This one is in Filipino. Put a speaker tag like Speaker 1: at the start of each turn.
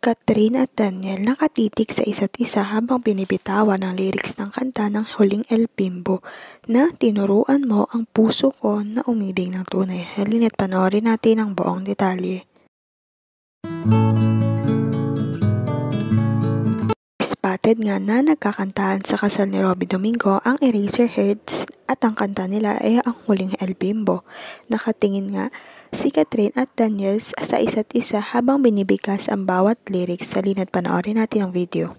Speaker 1: Catherine at Daniel nakatitig sa isa't isa habang binibitawan ang lyrics ng kanta ng Huling El Bimbo na tinuruan mo ang puso ko na umibig ng tunay. Halina't panoorin natin ang buong detalye. Spotted nga na nagkakantahan sa kasal ni Robby Domingo ang Eraserheads at ang kanta nila ay ang Huling El Bimbo. Nakatingin nga si Catherine at Daniel sa isa't isa habang binibigkas ang bawat lyrics. Halina't panoorin natin ang video.